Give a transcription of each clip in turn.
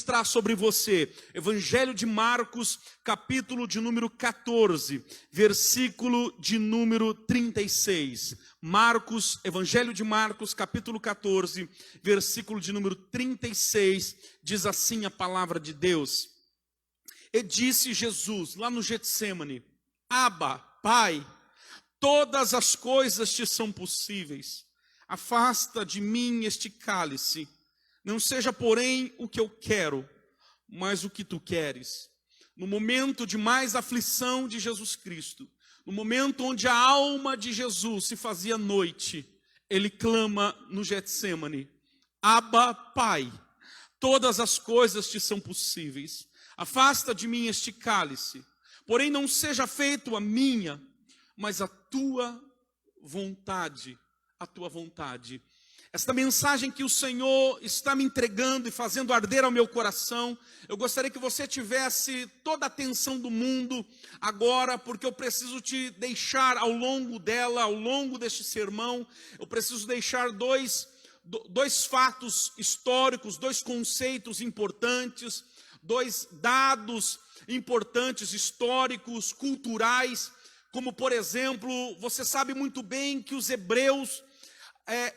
ministrar sobre você. Evangelho de Marcos, capítulo de número 14, versículo de número 36. Marcos, Evangelho de Marcos, capítulo 14, versículo de número 36, diz assim a palavra de Deus. E disse Jesus, lá no Getsêmani: Abba, Pai, todas as coisas te são possíveis. Afasta de mim este cálice. Não seja, porém, o que eu quero, mas o que tu queres. No momento de mais aflição de Jesus Cristo, no momento onde a alma de Jesus se fazia noite, ele clama no Getsêmani: Abba, Pai, todas as coisas te são possíveis. Afasta de mim este cálice, porém não seja feito a minha, mas a tua vontade, a tua vontade. Esta mensagem que o Senhor está me entregando e fazendo arder ao meu coração, eu gostaria que você tivesse toda a atenção do mundo agora, porque eu preciso te deixar ao longo dela, ao longo deste sermão, eu preciso deixar dois fatos históricos, dois conceitos importantes, dois dados importantes, históricos, culturais, como por exemplo, você sabe muito bem que os hebreus,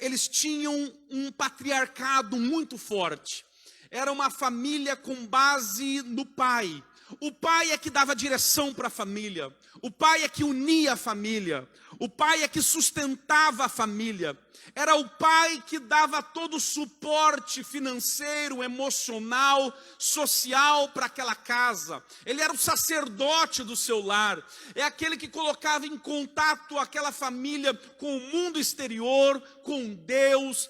eles tinham um patriarcado muito forte. Era uma família com base no pai. O pai é que dava direção para a família. O pai é que unia a família. O pai é que sustentava a família. Era o pai que dava todo o suporte financeiro, emocional, social para aquela casa. Ele era o sacerdote do seu lar. É aquele que colocava em contato aquela família com o mundo exterior, com Deus,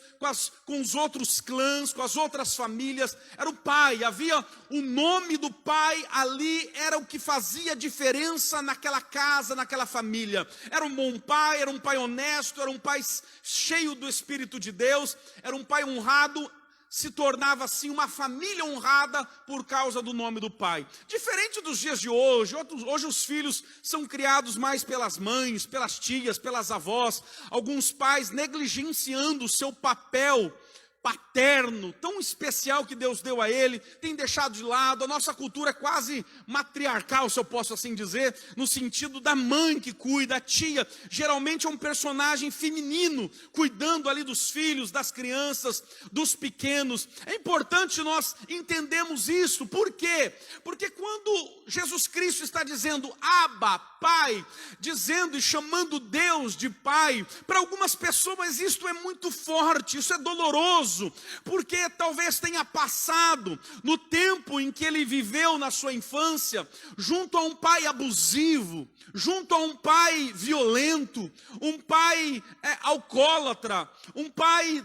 com os outros clãs, com as outras famílias. Era o pai. Havia o nome do pai ali, era o que fazia diferença naquela casa, naquela família. Era um bom pai, era um pai honesto, era um pai cheio do Espírito de Deus, era um pai honrado, se tornava assim uma família honrada por causa do nome do pai. Diferente dos dias de hoje, hoje os filhos são criados mais pelas mães, pelas tias, pelas avós, alguns pais negligenciando o seu papel paterno, tão especial que Deus deu a ele, tem deixado de lado. A nossa cultura é quase matriarcal, se eu posso assim dizer, no sentido da mãe que cuida, a tia, geralmente é um personagem feminino, cuidando ali dos filhos, das crianças, dos pequenos. É importante nós entendermos isso. Por quê? Porque quando Jesus Cristo está dizendo Abba, Pai, dizendo e chamando Deus de Pai, para algumas pessoas isto é muito forte, isso é doloroso, porque talvez tenha passado no tempo em que ele viveu na sua infância, junto a um pai abusivo, junto a um pai violento, um pai alcoólatra, um pai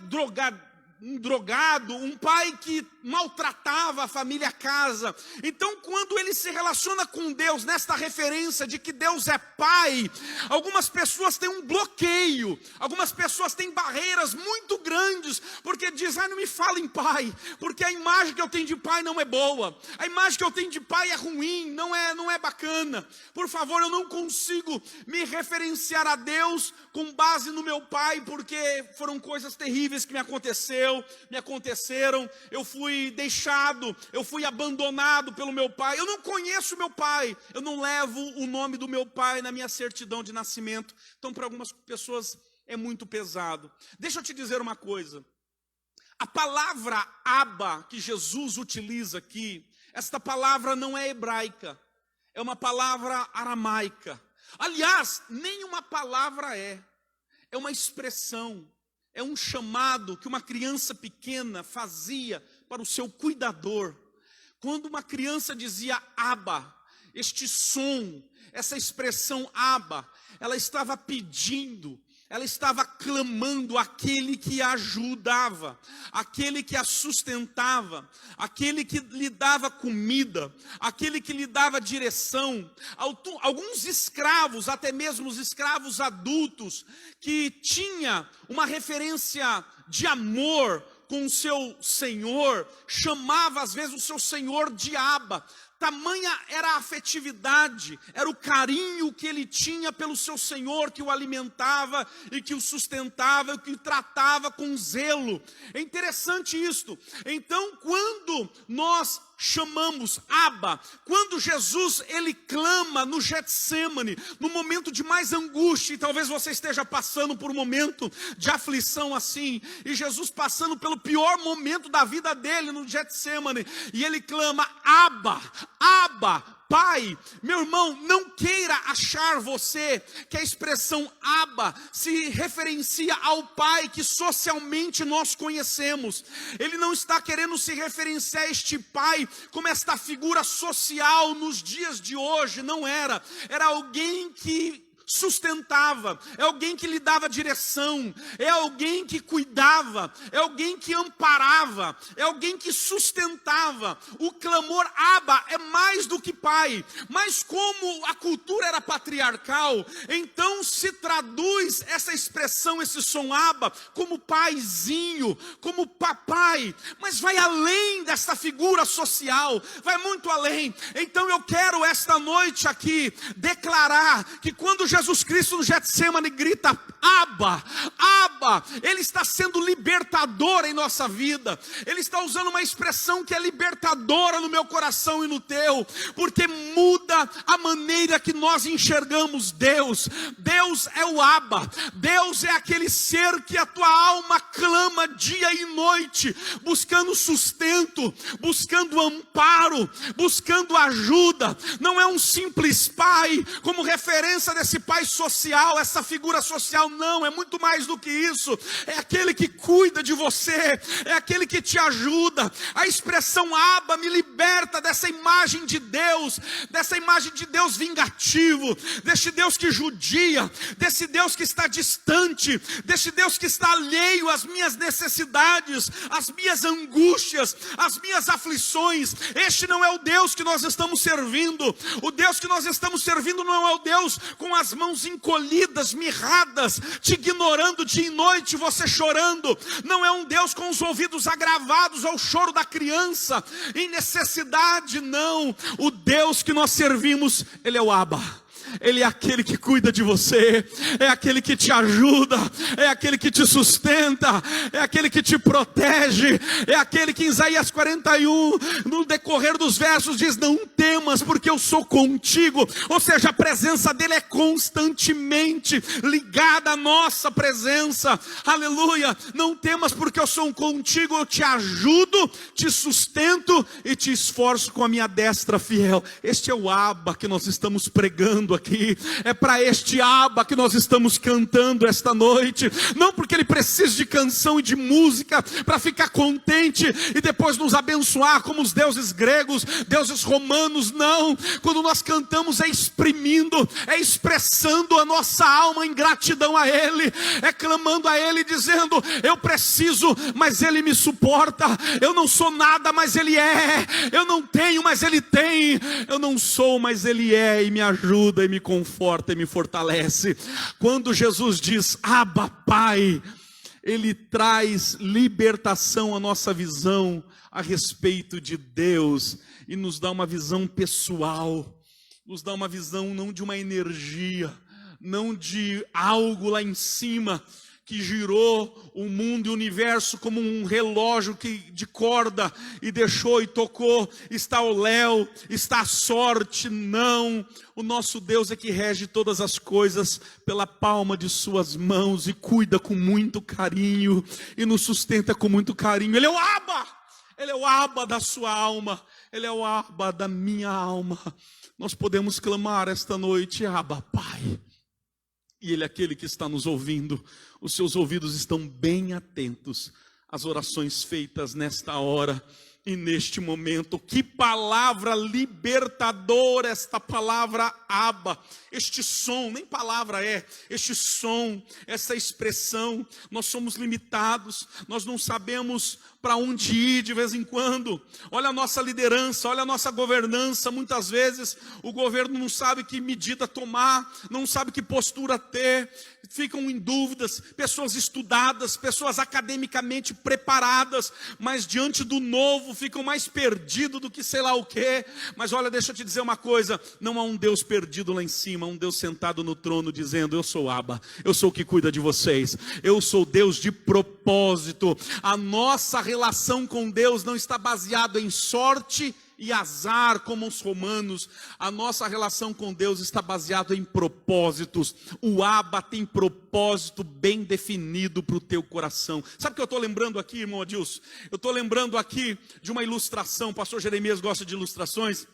drogado, um pai que maltratava a família, a casa. Então, quando ele se relaciona com Deus, nesta referência de que Deus é pai, algumas pessoas têm um bloqueio, algumas pessoas têm barreiras muito grandes, porque diz, não me fala em pai, porque a imagem que eu tenho de pai não é boa, a imagem que eu tenho de pai é ruim, não é bacana. Por favor, eu não consigo me referenciar a Deus com base no meu pai, porque foram coisas terríveis que me aconteceram, eu fui deixado, eu fui abandonado pelo meu pai, eu não conheço meu pai, eu não levo o nome do meu pai na minha certidão de nascimento. Então, para algumas pessoas é muito pesado. Deixa eu te dizer uma coisa, a palavra Abba que Jesus utiliza aqui, esta palavra não é hebraica, é uma palavra aramaica. Aliás, nenhuma palavra é uma expressão, é um chamado que uma criança pequena fazia para o seu cuidador. Quando uma criança dizia Abba, este som, essa expressão Abba, ela estava pedindo, ela estava clamando aquele que a ajudava, aquele que a sustentava, aquele que lhe dava comida, aquele que lhe dava direção. Alguns escravos, até mesmo os escravos adultos, que tinha uma referência de amor com o seu senhor, chamava às vezes o seu senhor de Abba. tamanha era a afetividade, era o carinho que ele tinha pelo seu Senhor, que o alimentava e que o sustentava, que o tratava com zelo. É interessante isto. Então, quando nós chamamos Abba, quando Jesus ele clama no Getsêmani, no momento de mais angústia, e talvez você esteja passando por um momento de aflição assim, e Jesus passando pelo pior momento da vida dele no Getsêmani, e ele clama Abba, Abba, Pai. Meu irmão, não queira achar você que a expressão Abba se referencia ao Pai que socialmente nós conhecemos. Ele não está querendo se referenciar a este Pai como esta figura social nos dias de hoje, não era. Era alguém que sustentava, é alguém que lhe dava direção, é alguém que cuidava, é alguém que amparava, é alguém que sustentava. O clamor Abba é mais do que pai, mas como a cultura era patriarcal, então se traduz essa expressão, esse som Abba, como paizinho, como papai, mas vai além dessa figura social, vai muito além. Então eu quero esta noite aqui declarar que quando Jesus Cristo no Getsêmani grita Abba, Abba, Ele está sendo libertador em nossa vida. Ele está usando uma expressão que é libertadora no meu coração e no teu, porque muda a maneira que nós enxergamos Deus. Deus é o Abba, Deus é aquele ser que a tua alma clama dia e noite, buscando sustento, buscando amparo, buscando ajuda. Não é um simples pai, como referência desse pai social, essa figura social, não, é muito mais do que isso. É aquele que cuida de você, é aquele que te ajuda. A expressão Abba me liberta dessa imagem de Deus vingativo, desse Deus que judia, desse Deus que está distante, desse Deus que está alheio às minhas necessidades, às minhas angústias, às minhas aflições. Este não é o Deus que nós estamos servindo. O Deus que nós estamos servindo não é o Deus com as mãos encolhidas, mirradas, te ignorando dia e noite, você chorando. Não é um Deus com os ouvidos agravados ao choro da criança em necessidade, não. O Deus que nós servimos, Ele é o Abba. Ele é aquele que cuida de você, é aquele que te ajuda, é aquele que te sustenta, é aquele que te protege, é aquele que em Isaías 41, no decorrer dos versos diz, não temas porque eu sou contigo. Ou seja, a presença dele é constantemente ligada à nossa presença. Aleluia, não temas porque eu sou contigo, eu te ajudo, te sustento e te esforço com a minha destra fiel. Este é o Abba que nós estamos pregando aqui. É para este Abba que nós estamos cantando esta noite. Não porque ele precisa de canção e de música para ficar contente e depois nos abençoar como os deuses gregos, deuses romanos, não. Quando nós cantamos é exprimindo, é expressando a nossa alma em gratidão a Ele, é clamando a Ele dizendo, eu preciso, mas Ele me suporta. Eu não sou nada, mas Ele é. Eu não tenho, mas Ele tem. Eu não sou, mas Ele é e me ajuda e me conforta e me fortalece. Quando Jesus diz Abba, Pai, Ele traz libertação à nossa visão a respeito de Deus e nos dá uma visão pessoal, nos dá uma visão não de uma energia, não de algo lá em cima que girou o mundo e o universo como um relógio de corda e deixou e tocou, está o léu, está a sorte. Não, o nosso Deus é que rege todas as coisas pela palma de suas mãos e cuida com muito carinho e nos sustenta com muito carinho. Ele é o Abba, Ele é o Abba da sua alma, Ele é o Abba da minha alma. Nós podemos clamar esta noite, Abba, Pai. E Ele é aquele que está nos ouvindo. Os seus ouvidos estão bem atentos às orações feitas nesta hora e neste momento. Que palavra libertadora esta palavra Abba. Este som, nem palavra é, este som, essa expressão. Nós somos limitados, nós não sabemos para onde ir de vez em quando. Olha a nossa liderança, olha a nossa governança. Muitas vezes o governo não sabe que medida tomar, não sabe que postura ter, ficam em dúvidas. Pessoas estudadas, pessoas academicamente preparadas, mas diante do novo ficam mais perdidos do que sei lá o quê. Mas olha, deixa eu te dizer uma coisa, não há um Deus perdido lá em cima, há um Deus sentado no trono dizendo: eu sou Abba, eu sou o que cuida de vocês, eu sou Deus de propósito. A nossa relação com Deus não está baseada em sorte e azar como os romanos. A nossa relação com Deus está baseada em propósitos. O Abba tem propósito bem definido para o teu coração. Sabe o que eu estou lembrando aqui, irmão Adilson? Eu estou lembrando aqui de uma ilustração. O pastor Jeremias gosta de ilustrações.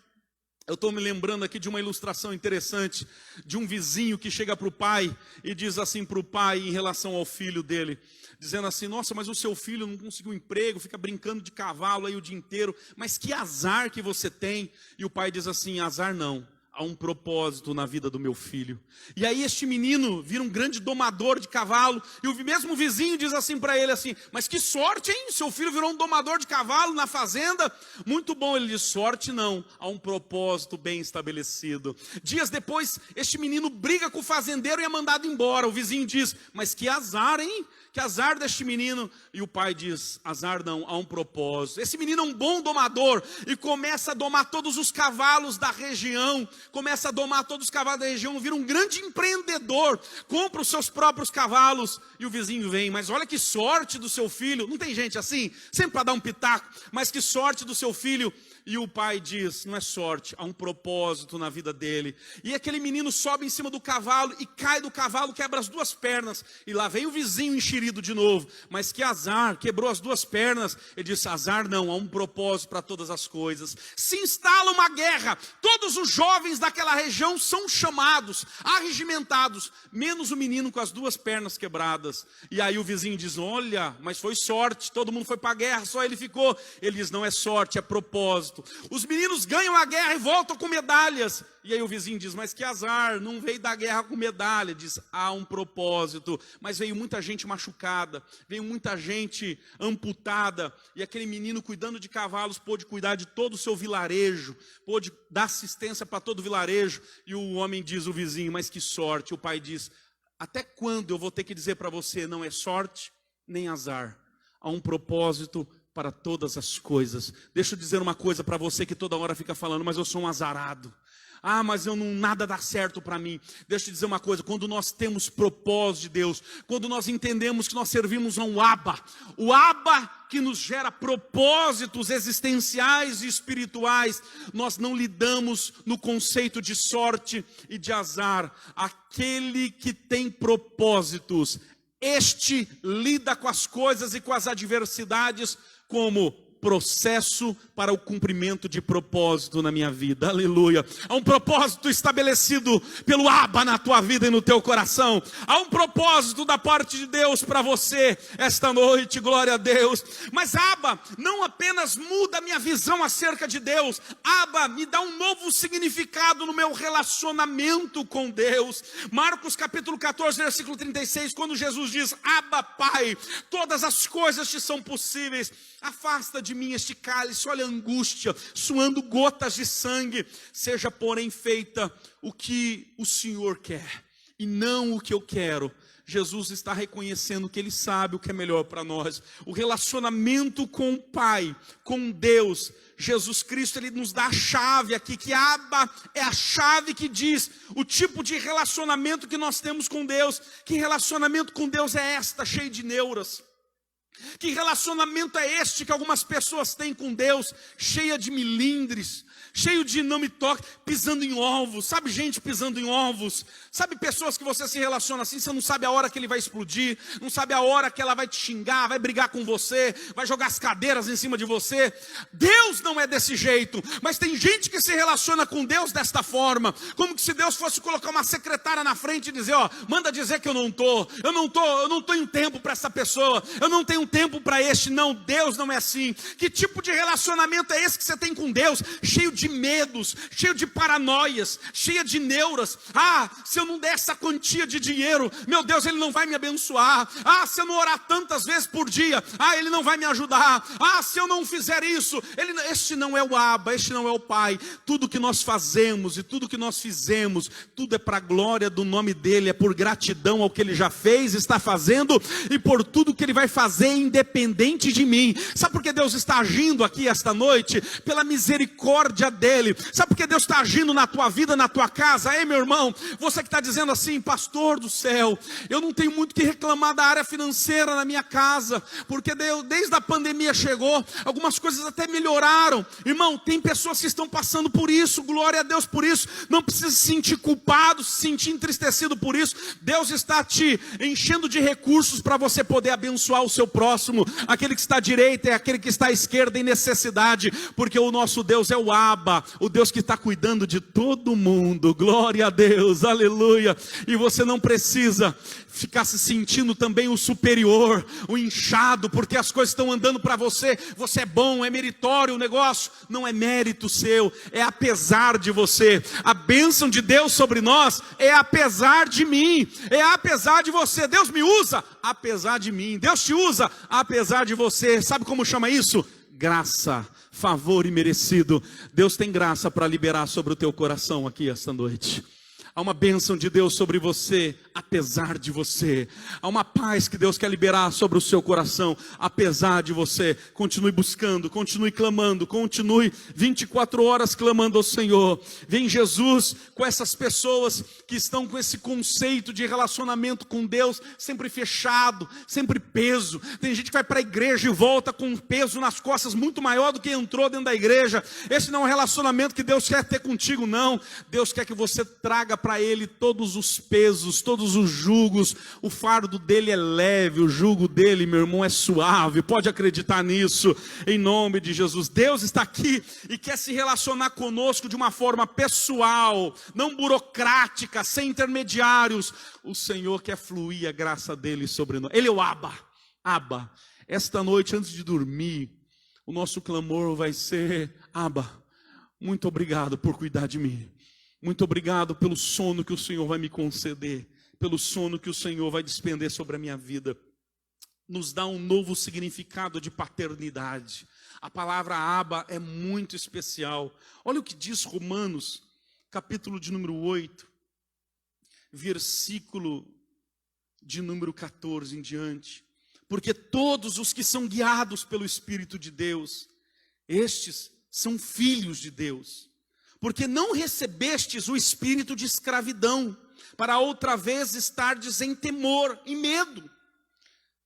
Eu estou me lembrando aqui de uma ilustração interessante, de um vizinho que chega para o pai e diz assim para o pai em relação ao filho dele, dizendo assim: nossa, mas o seu filho não conseguiu emprego, fica brincando de cavalo aí o dia inteiro, mas que azar que você tem. E o pai diz assim: azar não, há um propósito na vida do meu filho. E aí este menino vira um grande domador de cavalo, e o mesmo vizinho diz assim para ele assim: mas que sorte, hein? Seu filho virou um domador de cavalo na fazenda, muito bom. Ele diz: sorte não, há um propósito bem estabelecido. Dias depois, este menino briga com o fazendeiro e é mandado embora. O vizinho diz: mas que azar, hein? Que azar deste menino. E o pai diz: azar não, há um propósito. Esse menino é um bom domador e começa a domar todos os cavalos da região, começa a domar todos os cavalos da região, vira um grande empreendedor, compra os seus próprios cavalos. E o vizinho vem: mas olha que sorte do seu filho. Não tem gente assim? Sempre para dar um pitaco, mas que sorte do seu filho. E o pai diz: não é sorte, há um propósito na vida dele. E aquele menino sobe em cima do cavalo e cai do cavalo, quebra as duas pernas. E lá vem o vizinho enxerido de novo: mas que azar, quebrou as duas pernas. Ele diz: azar não, há um propósito para todas as coisas. Se instala uma guerra, todos os jovens daquela região são chamados, arregimentados, menos o menino com as duas pernas quebradas. E aí o vizinho diz: olha, mas foi sorte, todo mundo foi para a guerra, só ele ficou. Ele diz: não é sorte, é propósito. Os meninos ganham a guerra e voltam com medalhas. E aí o vizinho diz: mas que azar, não veio da guerra com medalha. Diz: há um propósito. Mas veio muita gente machucada, veio muita gente amputada. E aquele menino, cuidando de cavalos, pôde cuidar de todo o seu vilarejo, pôde dar assistência para todo o vilarejo. E o homem diz, o vizinho: mas que sorte. O pai diz: até quando eu vou ter que dizer para você, não é sorte nem azar, há um propósito para todas as coisas. Deixa eu dizer uma coisa para você que toda hora fica falando: mas eu sou um azarado. Ah, mas eu não, nada dá certo para mim. Deixa eu te dizer uma coisa: quando nós temos propósito de Deus, quando nós entendemos que nós servimos a um Abba, o Abba que nos gera propósitos existenciais e espirituais, nós não lidamos no conceito de sorte e de azar. Aquele que tem propósitos, este lida com as coisas e com as adversidades como processo para o cumprimento de propósito na minha vida. Aleluia. Há um propósito estabelecido pelo Abba na tua vida e no teu coração. Há um propósito da parte de Deus para você esta noite, glória a Deus. Mas Abba não apenas muda a minha visão acerca de Deus, Abba me dá um novo significado no meu relacionamento com Deus. Marcos capítulo 14, versículo 36, quando Jesus diz: Abba, Pai, todas as coisas te são possíveis, afasta de mim este cálice. Olha a angústia, suando gotas de sangue. Seja, porém, feita o que o Senhor quer e não o que eu quero. Jesus está reconhecendo que Ele sabe o que é melhor para nós. O relacionamento com o Pai, com Deus, Jesus Cristo, Ele nos dá a chave aqui, que Abba é a chave que diz o tipo de relacionamento que nós temos com Deus. Que relacionamento com Deus é esta, cheio de neuras? Que relacionamento é este que algumas pessoas têm com Deus, cheia de milindres, cheio de não me toque, pisando em ovos? Sabe gente pisando em ovos? Sabe pessoas que você se relaciona assim, você não sabe a hora que ele vai explodir, não sabe a hora que ela vai te xingar, vai brigar com você, vai jogar as cadeiras em cima de você? Deus não é desse jeito, mas tem gente que se relaciona com Deus desta forma, como que se Deus fosse colocar uma secretária na frente e dizer: ó, manda dizer que eu não tenho tempo para essa pessoa, eu não tenho tempo para este. Não, Deus não é assim. Que tipo de relacionamento é esse que você tem com Deus? Cheio de medos, cheio de paranoias, cheia de neuras. Se eu não der essa quantia de dinheiro, meu Deus, Ele não vai me abençoar. Se eu não orar tantas vezes por dia, Ele não vai me ajudar. Se eu não fizer isso, este não é o Abba, este não é o Pai. Tudo que nós fazemos e tudo que nós fizemos, tudo é para a glória do nome dEle, é por gratidão ao que Ele já fez, está fazendo, e por tudo que Ele vai fazer, independente de mim. Sabe por que Deus está agindo aqui esta noite? Pela misericórdia dEle. Sabe por que Deus está agindo na tua vida, na tua casa? Ei, meu irmão, você que está dizendo assim: pastor do céu, eu não tenho muito que reclamar da área financeira na minha casa, porque desde a pandemia chegou, algumas coisas até melhoraram. Irmão, tem pessoas que estão passando por isso, glória a Deus por isso. Não precisa se sentir culpado, se sentir entristecido por isso. Deus está te enchendo de recursos para você poder abençoar o seu próximo, aquele que está à direita e aquele que está à esquerda em necessidade, porque o nosso Deus é o Abba, o Deus que está cuidando de todo mundo. Glória a Deus, aleluia. E você não precisa ficar se sentindo também o superior, o inchado, porque as coisas estão andando para você. Você é bom, é meritório o negócio. Não é mérito seu, é apesar de você. A bênção de Deus sobre nós é apesar de mim, é apesar de você. Deus me usa apesar de mim, Deus te usa apesar de você. Sabe como chama isso? Graça, favor imerecido. Deus tem graça para liberar sobre o teu coração aqui esta noite. Há uma bênção de Deus sobre você, apesar de você. Há uma paz que Deus quer liberar sobre o seu coração, apesar de você. Continue buscando, continue clamando, continue 24 horas clamando ao Senhor. Vem Jesus com essas pessoas que estão com esse conceito de relacionamento com Deus sempre fechado, sempre peso. Tem gente que vai para a igreja e volta com um peso nas costas muito maior do que entrou dentro da igreja. Esse não é um relacionamento que Deus quer ter contigo, não. Deus quer que você traga para Ele todos os pesos, todos os jugos. O fardo dele é leve, o jugo dele, meu irmão, é suave. Pode acreditar nisso, em nome de Jesus. Deus está aqui e quer se relacionar conosco de uma forma pessoal, não burocrática, sem intermediários. O Senhor quer fluir a graça dele sobre nós. Ele é o Abba. Abba. Esta noite, antes de dormir, o nosso clamor vai ser: Abba, muito obrigado por cuidar de mim. Muito obrigado pelo sono que o Senhor vai me conceder, pelo sono que o Senhor vai despender sobre a minha vida. Nos dá um novo significado de paternidade. A palavra Abba é muito especial. Olha o que diz Romanos, capítulo de número 8, versículo de número 14 em diante. Porque todos os que são guiados pelo Espírito de Deus, estes são filhos de Deus. Porque não recebestes o espírito de escravidão, para outra vez estardes em temor, em medo.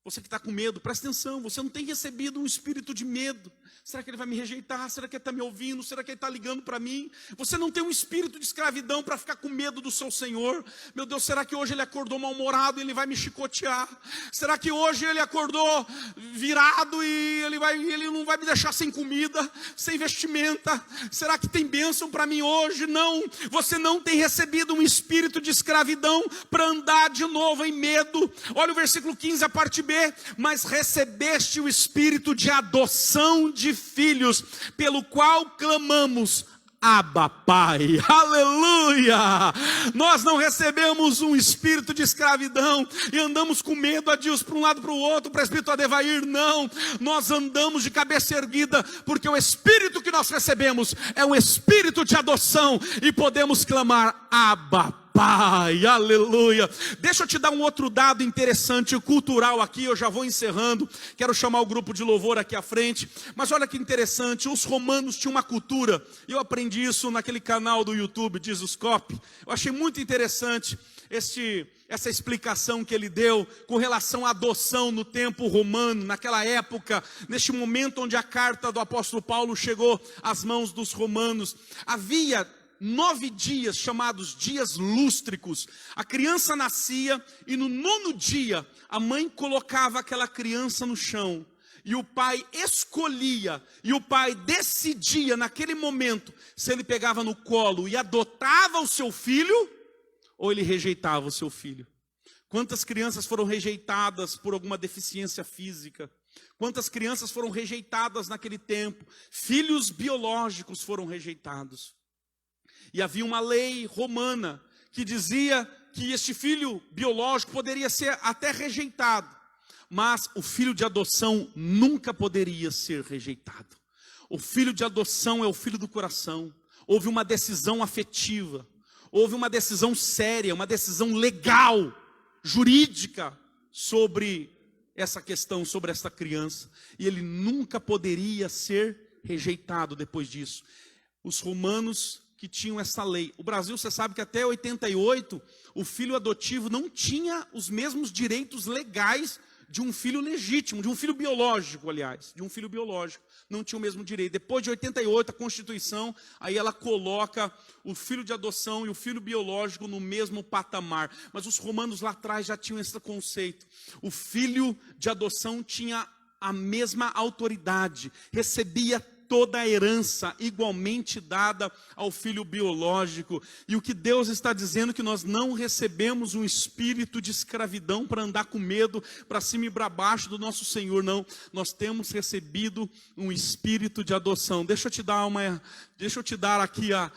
Você que está com medo, presta atenção, você não tem recebido um espírito de medo. Será que ele vai me rejeitar? Será que ele está me ouvindo? Será que ele está ligando para mim? Você não tem um espírito de escravidão para ficar com medo do seu Senhor. Meu Deus, será que hoje ele acordou mal-humorado e ele vai me chicotear? Será que hoje ele acordou virado e ele não vai me deixar sem comida, sem vestimenta? Será que tem bênção para mim hoje? Não, você não tem recebido um espírito de escravidão para andar de novo em medo. Olha o versículo 15, a parte B. Mas recebeste o espírito de adoção de filhos, pelo qual clamamos: Abba, Pai. Aleluia! Nós não recebemos um espírito de escravidão e andamos com medo, Adilson, para um lado para o outro, presbítero Adevair, não. Nós andamos de cabeça erguida, porque o espírito que nós recebemos é um espírito de adoção e podemos clamar: Abba, Pai, aleluia. Deixa eu te dar um outro dado interessante, cultural aqui, eu já vou encerrando. Quero chamar o grupo de louvor aqui à frente. Mas olha que interessante, os romanos tinham uma cultura. Eu aprendi isso naquele canal do YouTube, Jesuscope. Eu achei muito interessante essa explicação que ele deu com relação à adoção no tempo romano, naquela época, neste momento onde a carta do apóstolo Paulo chegou às mãos dos romanos. Havia 9 dias chamados dias lústricos. A criança nascia e no 9º dia a mãe colocava aquela criança no chão e o pai escolhia e o pai decidia naquele momento se ele pegava no colo e adotava o seu filho ou ele rejeitava o seu filho. Quantas crianças foram rejeitadas por alguma deficiência física? Quantas crianças foram rejeitadas naquele tempo? Filhos biológicos foram rejeitados. E havia uma lei romana que dizia que este filho biológico poderia ser até rejeitado, mas o filho de adoção nunca poderia ser rejeitado. O filho de adoção é o filho do coração. Houve uma decisão afetiva, houve uma decisão séria, uma decisão legal, jurídica, sobre essa questão, sobre essa criança. E ele nunca poderia ser rejeitado depois disso. Os romanos que tinham essa lei. O Brasil, você sabe que até 88, o filho adotivo não tinha os mesmos direitos legais de um filho legítimo, de um filho biológico, aliás, de um filho biológico. Não tinha o mesmo direito. Depois de 88, a Constituição, aí ela coloca o filho de adoção e o filho biológico no mesmo patamar. Mas os romanos lá atrás já tinham esse conceito. O filho de adoção tinha a mesma autoridade, recebia toda a herança igualmente dada ao filho biológico. E o que Deus está dizendo é que nós não recebemos um espírito de escravidão para andar com medo para cima e para baixo do nosso Senhor, não. Nós temos recebido um espírito de adoção. Deixa eu te dar aqui a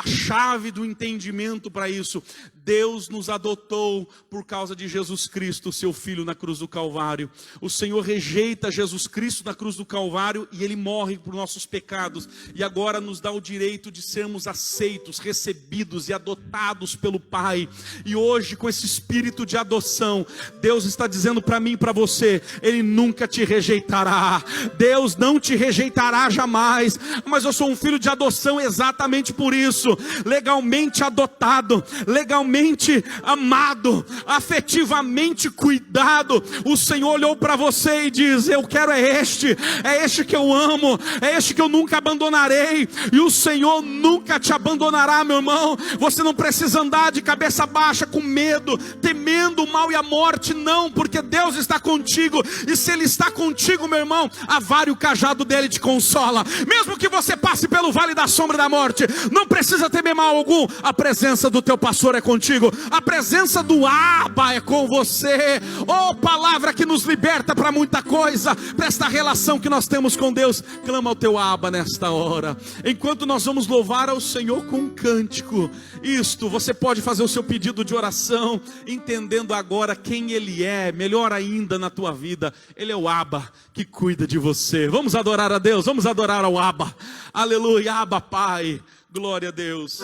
chave do entendimento para isso. Deus nos adotou por causa de Jesus Cristo, seu Filho na cruz do Calvário. O Senhor rejeita Jesus Cristo na cruz do Calvário e Ele morre por nossos pecados. E agora nos dá o direito de sermos aceitos, recebidos e adotados pelo Pai. E hoje, com esse espírito de adoção, Deus está dizendo para mim e para você, Ele nunca te rejeitará. Deus não te rejeitará jamais. Mas eu sou um filho de adoção exatamente por isso. Legalmente adotado, legalmente amado, afetivamente cuidado. O Senhor olhou para você e diz: eu quero é este que eu amo, é este que eu nunca abandonarei. E o Senhor nunca te abandonará, meu irmão. Você não precisa andar de cabeça baixa com medo, temendo o mal e a morte, não, porque Deus está contigo. E se Ele está contigo, meu irmão, a vara e o cajado dele te consola. Mesmo que você passe pelo vale da sombra da morte, não precisa temer mal algum. A presença do teu pastor é contigo. A presença do Abba é com você. Oh, palavra que nos liberta para muita coisa, para esta relação que nós temos com Deus. Clama ao teu Abba nesta hora. Enquanto nós vamos louvar ao Senhor com um cântico, você pode fazer o seu pedido de oração, entendendo agora quem Ele é, melhor ainda na tua vida. Ele é o Abba que cuida de você. Vamos adorar a Deus, vamos adorar ao Abba. Aleluia, Abba Pai, glória a Deus.